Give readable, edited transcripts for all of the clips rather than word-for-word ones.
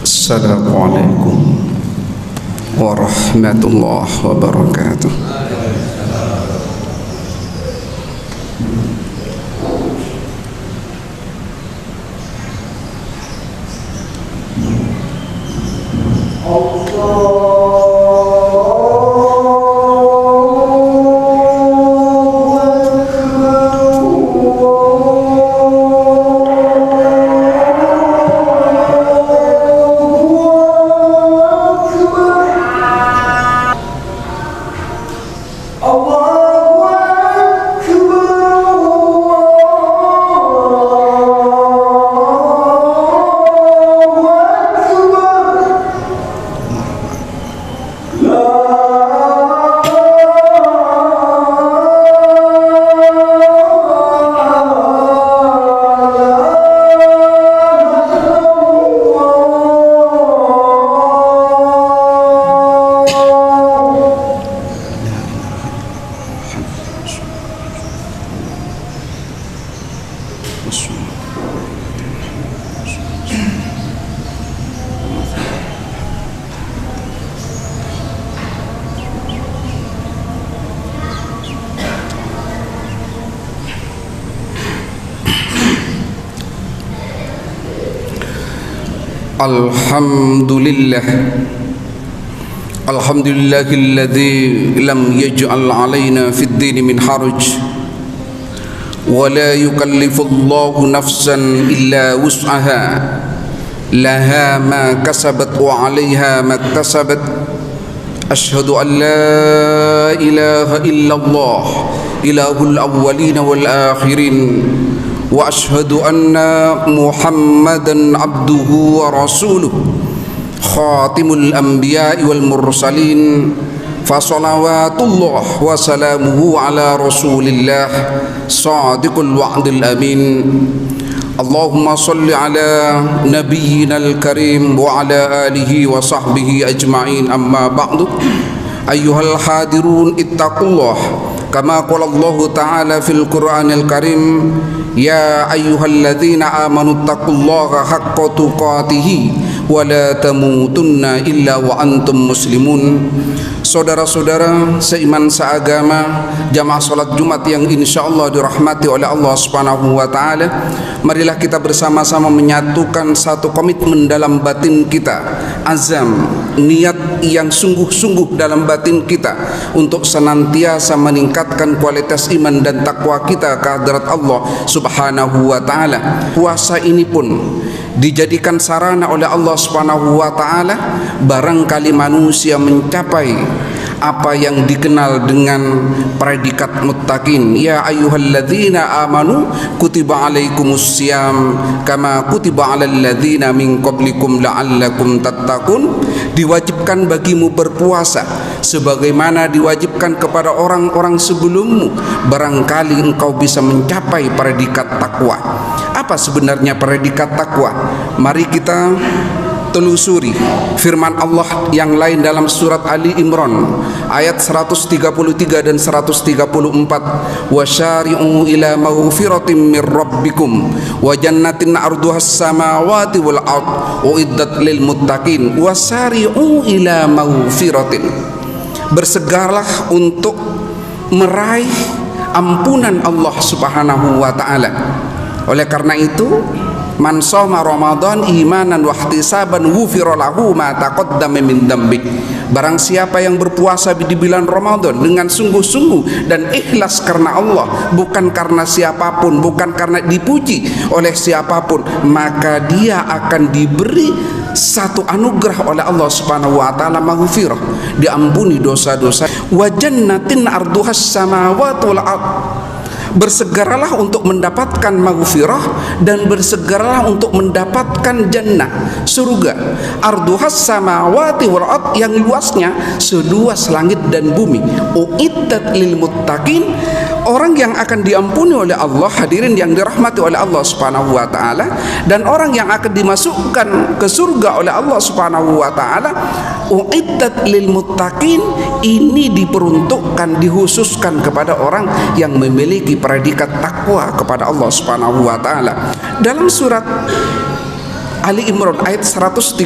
Assalamualaikum warahmatullahi wabarakatuh. Alhamdulillahilladzi lam yaj'al 'alaina fid dini min haraj wa la yukallifullahu nafsan illa wus'aha laha ma kasabat wa 'alaiha ma iktasabat. Asyhadu an la ilaha illallah ilahul awwalin wal akhirin wa asyhadu anna Muhammadan abduhu wa rasuluh khatimul anbiya'i wal mursalin fa salawatullah wa salamuhu ala rasulillah sadiqul wa'dil amin. Allahumma salli ala nabiyyinal karim wa ala alihi wa sahbihi ajma'in, amma ba'du. Ayyuhal hadirun ittaqullah kama qala Allah ta'ala fil Qur'anil Karim, ya ayyuhalladzina amanu taqullaha haqqa tuqatih wa la tamutunna illa wa antum muslimun. Saudara-saudara seiman seagama, jamaah salat Jumat yang insyaallah dirahmati oleh Allah Subhanahu wa taala, marilah kita bersama-sama menyatukan satu komitmen dalam batin kita, azam, niat yang sungguh-sungguh dalam batin kita untuk senantiasa meningkatkan kualitas iman dan takwa kita ke hadirat Allah Subhanahu wa taala. Puasa ini pun dijadikan sarana oleh Allah Subhanahu wa taala barangkali manusia mencapai apa yang dikenal dengan predikat muttaqin. Ya ayyuhalladzina amanu kutiba alaikumus syiyam kama kutiba alal ladzina min qablikum la'allakum tattaqun. Diwajibkan bagimu berpuasa sebagaimana diwajibkan kepada orang-orang sebelummu, barangkali engkau bisa mencapai predikat takwa. Apa sebenarnya predikat takwa? Mari kita telusuri firman Allah yang lain dalam surat Ali Imran ayat 133 dan 134. Wasyari'u ila maghfiratin mir rabbikum wa jannatin arduhas samawati wal ard uiddat lil muttaqin. Wasyari'u ila maghfiratin, bersegeralah untuk meraih ampunan Allah Subhanahu wa taala. Oleh karena itu, man shoma Ramadan imanan wa ihtisaban ghufira lahu ma taqaddama min dzambi. Barang siapa yang berpuasa di bulan Ramadan dengan sungguh-sungguh dan ikhlas karena Allah, bukan karena siapapun, bukan karena dipuji oleh siapapun, maka dia akan diberi satu anugerah oleh Allah Subhanahu wa taala, maghfirah, diampuni dosa-dosa. Wa jannatin arduhas samawati wal ard, bersegeralah untuk mendapatkan maghfirah dan bersegeralah untuk mendapatkan jannah, surga. Arduhas samawati wal ard, yang luasnya seluas langit dan bumi. Uiddat lil muttaqin, orang yang akan diampuni oleh Allah, hadirin yang dirahmati oleh Allah Subhanahu wa taala, dan orang yang akan dimasukkan ke surga oleh Allah Subhanahu wa taala. Uiddat lil muttaqin, ini diperuntukkan, dikhususkan kepada orang yang memiliki predikat takwa kepada Allah Subhanahu wa taala. Dalam surat Ali Imran ayat 134.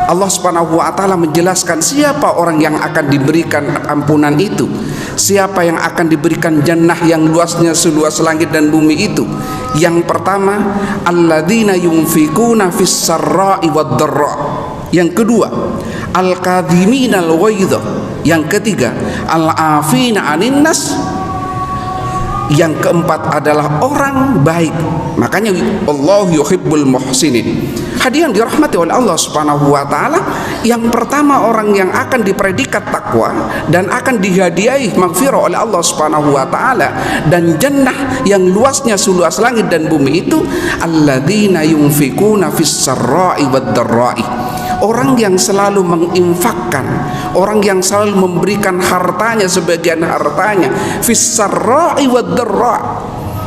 Allah Subhanahu wa taala menjelaskan siapa orang yang akan diberikan ampunan itu, siapa yang akan diberikan jannah yang luasnya seluas langit dan bumi itu. Yang pertama, alladzina yunfikuna fis sarra'i wad dharra. Yang kedua, al-kadhiminal ghaidha. Yang ketiga, al-afina 'anin nas. Yang keempat adalah orang baik. Makanya Allah yuhibbul muhsinin. Hadirin dirahmati oleh Allah Subhanahu wa taala, yang pertama orang yang akan dipredikat takwa dan akan dihadiahi maghfirah oleh Allah Subhanahu wa taala dan jannah yang luasnya seluas langit dan bumi itu, alladzina yunfikuna fis sarra'i wad dharra'i. Orang yang selalu menginfakkan, orang yang selalu memberikan hartanya, sebagian hartanya, fis sarra'i wad dharra,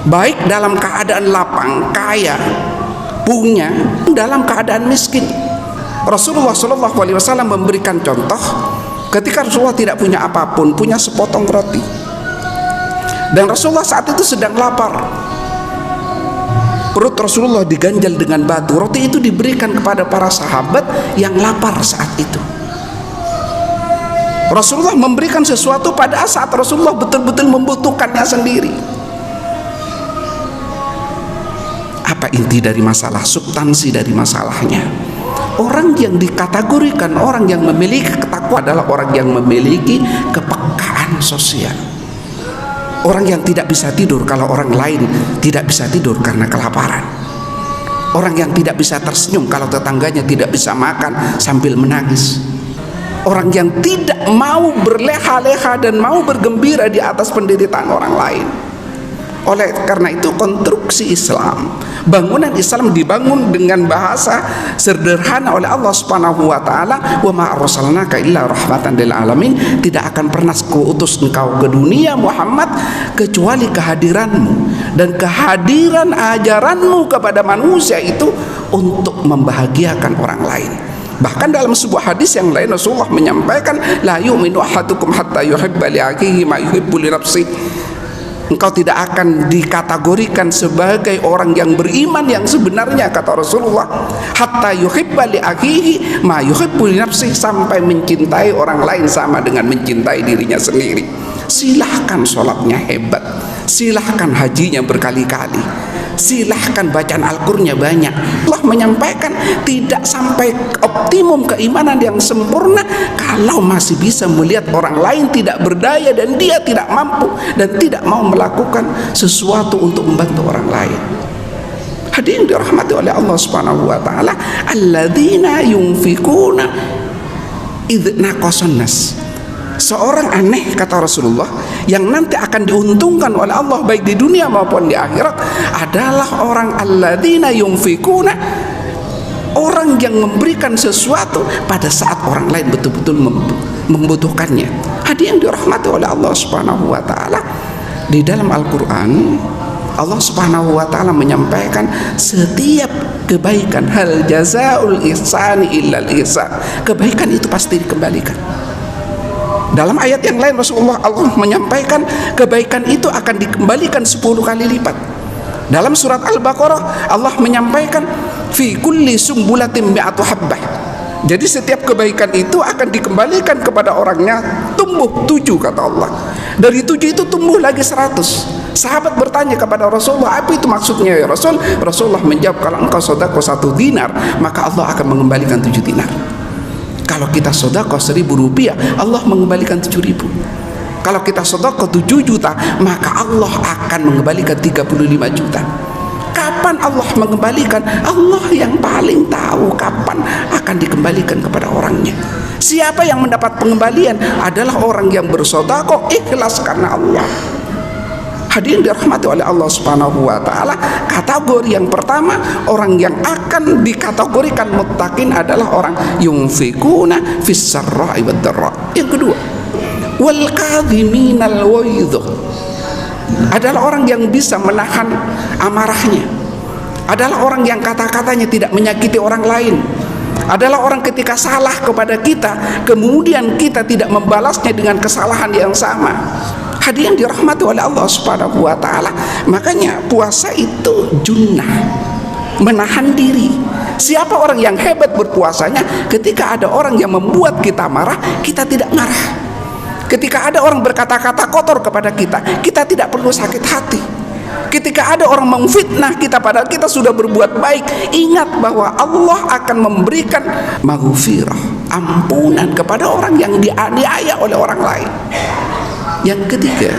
baik dalam keadaan lapang, kaya, punya, dalam keadaan miskin. Rasulullah SAW memberikan contoh ketika Rasulullah tidak punya apapun, punya sepotong roti, dan Rasulullah saat itu sedang lapar. Perut Rasulullah diganjal dengan batu. Roti itu diberikan kepada para sahabat yang lapar saat itu. Rasulullah memberikan sesuatu pada saat Rasulullah betul-betul membutuhkannya sendiri. Apa inti dari masalah? Substansi dari masalahnya, orang yang dikategorikan orang yang memiliki ketakwaan adalah orang yang memiliki kepekaan sosial. Orang yang tidak bisa tidur kalau orang lain tidak bisa tidur karena kelaparan. Orang yang tidak bisa tersenyum kalau tetangganya tidak bisa makan sambil menangis. Orang yang tidak mau berleha-leha dan mau bergembira di atas penderitaan orang lain. Oleh karena itu, konstruksi Islam, bangunan Islam dibangun dengan bahasa sederhana oleh Allah Subhanahu wa taala, wa ma arsalnaka illa rahmatan lil alamin. Tidak akan pernah kuutus engkau ke dunia Muhammad kecuali kehadiranmu, dan kehadiran ajaranmu kepada manusia itu untuk membahagiakan orang lain. Bahkan dalam sebuah hadis yang lain Rasulullah menyampaikan, la yu'minu ahadukum hatta yuhibba li akhihi ma yuhibbu li nafsihi. Engkau tidak akan dikategorikan sebagai orang yang beriman yang sebenarnya, kata Rasulullah, hatta yuhibba li akhihi ma yuhibbu li nafsihi, sampai mencintai orang lain sama dengan mencintai dirinya sendiri. Silahkan sholatnya hebat, silahkan hajinya berkali-kali, silahkan bacaan Al-Qur'annya banyak. Allah menyampaikan tidak sampai optimum keimanan yang sempurna kalau masih bisa melihat orang lain tidak berdaya dan dia tidak mampu dan tidak mau melakukan sesuatu untuk membantu orang lain. Hadirin dirahmati oleh Allah Subhanahu wa taala, alladzina yunfikuna idz naqasan nas. Seorang aneh, kata Rasulullah, yang nanti akan diuntungkan oleh Allah baik di dunia maupun di akhirat adalah orang alladzina yunfikuna, orang yang memberikan sesuatu pada saat orang lain betul-betul membutuhkannya. Hadirin dirahmati oleh Allah Subhanahu wa taala, di dalam Al-Qur'an Allah Subhanahu wa taala menyampaikan setiap kebaikan, hal jazaul ihsani illal ihsan, kebaikan itu pasti dikembalikan. Dalam ayat yang lain Rasulullah Allah menyampaikan kebaikan itu akan dikembalikan 10 kali lipat. Dalam surat Al-Baqarah Allah menyampaikan fi kulli sumbulatin mi'atu habbah. Jadi setiap kebaikan itu akan dikembalikan kepada orangnya tumbuh 7, kata Allah. Dari 7 itu tumbuh lagi 100. Sahabat bertanya kepada Rasulullah, apa itu maksudnya ya Rasul? Rasulullah menjawab, kalau engkau sedekah 1 dinar, maka Allah akan mengembalikan 7 dinar. Kalau kita sedekah 1.000 rupiah, Allah mengembalikan 7.000. Kalau kita sedekah 7 juta, maka Allah akan mengembalikan 35 juta. Kapan Allah mengembalikan? Allah yang paling tahu kapan akan dikembalikan kepada orangnya. Siapa yang mendapat pengembalian adalah orang yang bersedekah ikhlas karena Allah. Hadirin dirahmati oleh Allah Subhanahu wa taala, kategori yang pertama, orang yang akan dikategorikan muttaqin adalah orang yunfikuna fis sarra'i wad dharra. Yang kedua, wal kadhiminal ghaidha, adalah orang yang bisa menahan amarahnya, adalah orang yang kata-katanya tidak menyakiti orang lain, adalah orang ketika salah kepada kita kemudian kita tidak membalasnya dengan kesalahan yang sama. Hadirin dirahmati oleh Allah Subhanahu wa taala, makanya puasa itu junnah. menahan diri. Siapa orang yang hebat berpuasanya? Ketika ada orang yang membuat kita marah, kita tidak marah. Ketika ada orang berkata-kata kotor kepada kita, kita tidak perlu sakit hati. Ketika ada orang memfitnah kita padahal kita sudah berbuat baik, ingat bahwa Allah akan memberikan maghfirah, ampunan kepada orang yang dianiaya oleh orang lain. Yang ketiga,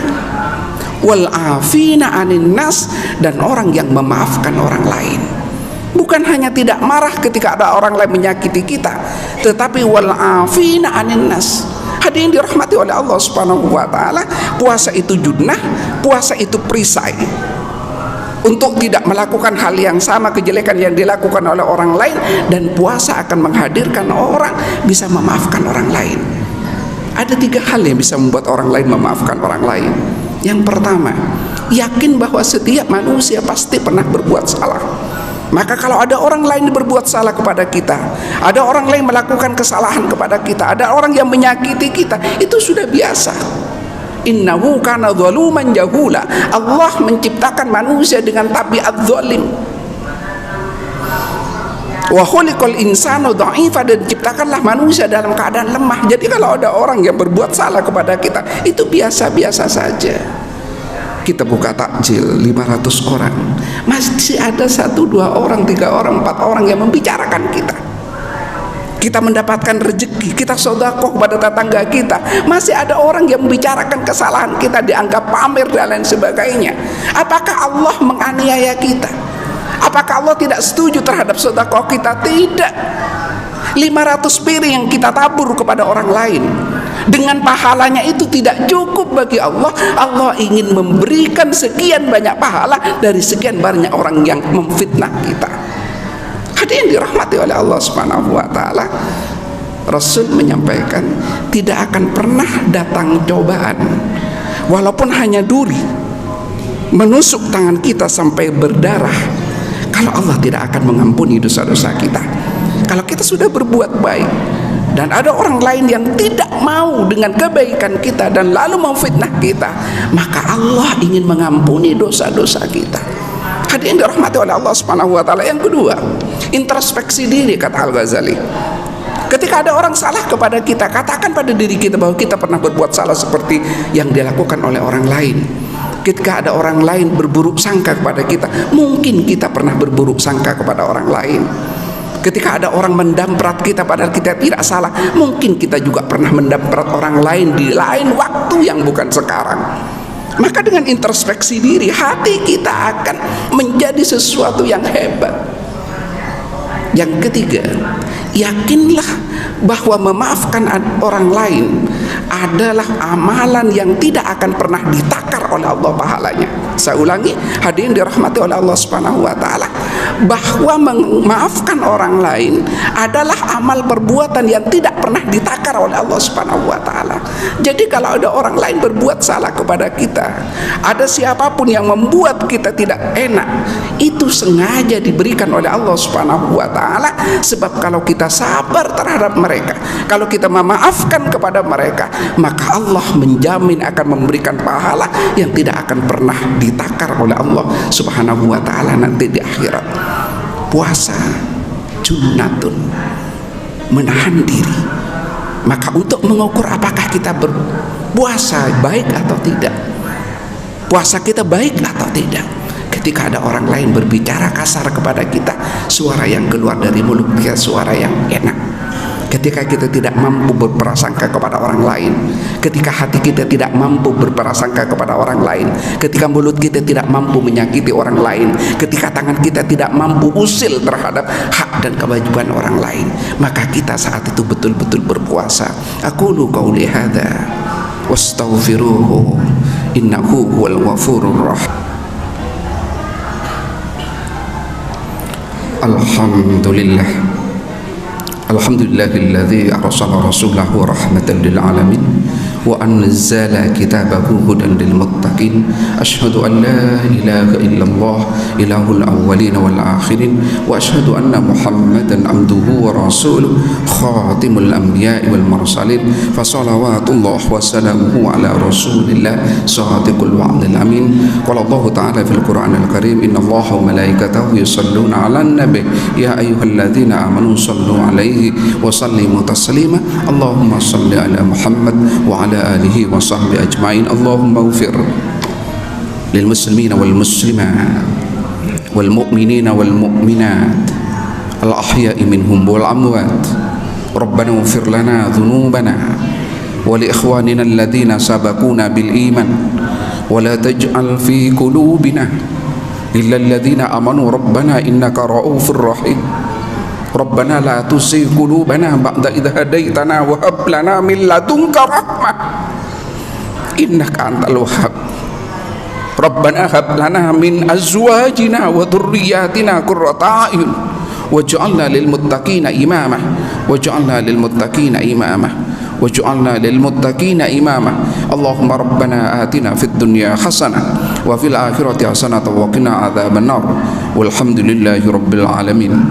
wal afina anin nas, dan orang yang memaafkan orang lain. Bukan hanya tidak marah ketika ada orang lain menyakiti kita, tetapi wal afina anin nas. Hadirin dirahmati oleh Allah Subhanahu wa taala, puasa itu junnah, puasa itu perisai untuk tidak melakukan hal yang sama kejelekan yang dilakukan oleh orang lain, dan puasa akan menghadirkan orang bisa memaafkan orang lain. Ada 3 hal yang bisa membuat orang lain memaafkan orang lain. Yang pertama, yakin bahwa setiap manusia pasti pernah berbuat salah. Maka kalau ada orang lain berbuat salah kepada kita, ada orang lain melakukan kesalahan kepada kita, ada orang yang menyakiti kita, itu sudah biasa. Innahu kana zaluman jahula. Allah menciptakan manusia dengan tabiat zalim. Wa khuliqal insanu dha'ifa, dan diciptakanlah manusia dalam keadaan lemah. Jadi kalau ada orang yang berbuat salah kepada kita, itu biasa-biasa saja. Kita buka takjil 500 orang, masih ada 1, 2 orang, 3 orang, 4 orang yang membicarakan kita. Kita mendapatkan rezeki, kita sedekah kepada tetangga kita, masih ada orang yang membicarakan kesalahan kita, dianggap pamer dan lain sebagainya. Apakah Allah menganiaya kita? Apakah Allah tidak setuju terhadap sedekah kita? Tidak. 500 piring yang kita tabur kepada orang lain, dengan pahalanya itu tidak cukup bagi Allah. Allah ingin memberikan sekian banyak pahala dari sekian banyak orang yang memfitnah kita. Hadirin dirahmati oleh Allah Subhanahu wa taala, Rasul menyampaikan tidak akan pernah datang cobaan walaupun hanya duri menusuk tangan kita sampai berdarah, kalau Allah tidak akan mengampuni dosa-dosa kita. Kalau kita sudah berbuat baik dan ada orang lain yang tidak mau dengan kebaikan kita dan lalu memfitnah kita, maka Allah ingin mengampuni dosa-dosa kita. Hadirin dirahmati oleh Allah Subhanahu wa taala. Yang kedua, introspeksi diri, kata Al-Ghazali. Ketika ada orang salah kepada kita, katakan pada diri kita bahwa kita pernah berbuat salah seperti yang dilakukan oleh orang lain. Ketika ada orang lain berburuk sangka kepada kita, mungkin kita pernah berburuk sangka kepada orang lain. Ketika ada orang mendamprat kita padahal kita tidak salah, mungkin kita juga pernah mendamprat orang lain di lain waktu yang bukan sekarang. Maka dengan introspeksi diri, hati kita akan menjadi sesuatu yang hebat. Yang ketiga, yakinlah bahwa memaafkan orang lain adalah amalan yang tidak akan pernah ditakar oleh Allah pahalanya. Saya ulangi, hadirin dirahmati oleh Allah Subhanahu wa taala, bahwa memaafkan orang lain adalah amal perbuatan yang tidak pernah ditakar oleh Allah Subhanahu wa taala. Jadi kalau ada orang lain berbuat salah kepada kita, ada siapapun yang membuat kita tidak enak, itu sengaja diberikan oleh Allah Subhanahu wa taala, sebab kalau kita sabar terhadap mereka, kalau kita memaafkan kepada mereka, maka Allah menjamin akan memberikan pahala yang tidak akan pernah ditakar oleh Allah Subhanahu wa taala nanti di akhirat. Puasa junnatun, menahan diri. Maka untuk mengukur apakah kita berpuasa baik atau tidak, puasa kita baik atau tidak, ketika ada orang lain berbicara kasar kepada kita, suara yang keluar dari mulut kita suara yang enak. Ketika kita tidak mampu berprasangka kepada orang lain, ketika hati kita tidak mampu berprasangka kepada orang lain, ketika mulut kita tidak mampu menyakiti orang lain, ketika tangan kita tidak mampu usil terhadap hak dan kewajiban orang lain, maka kita saat itu betul-betul berpuasa. Aqulu qauli hadza wastaghfiruhu innahu huwal ghafurur rahim. Alhamdulillahilladzi arsala rasulahu rahmatan lil alamin وأنزل كتابه هدى للمتقين أشهد أن لا إله إلا الله إله الأولين والآخرين وأشهد أن محمدا عبده ورسوله خاتم الأنبياء والمرسلين فصلوات الله وسلامه على رسول الله صادق الوعد الأمين قال الله تعالى في القرآن الكريم إن الله وملائكته يصلون على النبي يا أيها الذين آمنوا صلوا عليه وسلموا تسليما اللهم صل على محمد وعلى آله وصحبه أجمعين اللهم اغفر للمسلمين والمسلمات والمؤمنين والمؤمنات الأحياء منهم والأموات ربنا اغفر لنا ذنوبنا ولإخواننا الذين سبقونا بالإيمان ولا تجعل في قلوبنا إلا الذين آمنوا ربنا إنك رؤوف رحيم ربنا لا تزغ قلوبنا بعد إذ هديتنا وهب لنا من لدنك رحمة إنك أنت الوهاب ربنا هب لنا من أزواجنا وذرياتنا قرة أعين واجعلنا للمتقين إماما واجعلنا للمتقين إماما واجعلنا للمتقين إماما اللهم ربنا آتنا في الدنيا حسنة وفي الآخرة حسنة وقنا عذاب النار والحمد لله رب العالمين.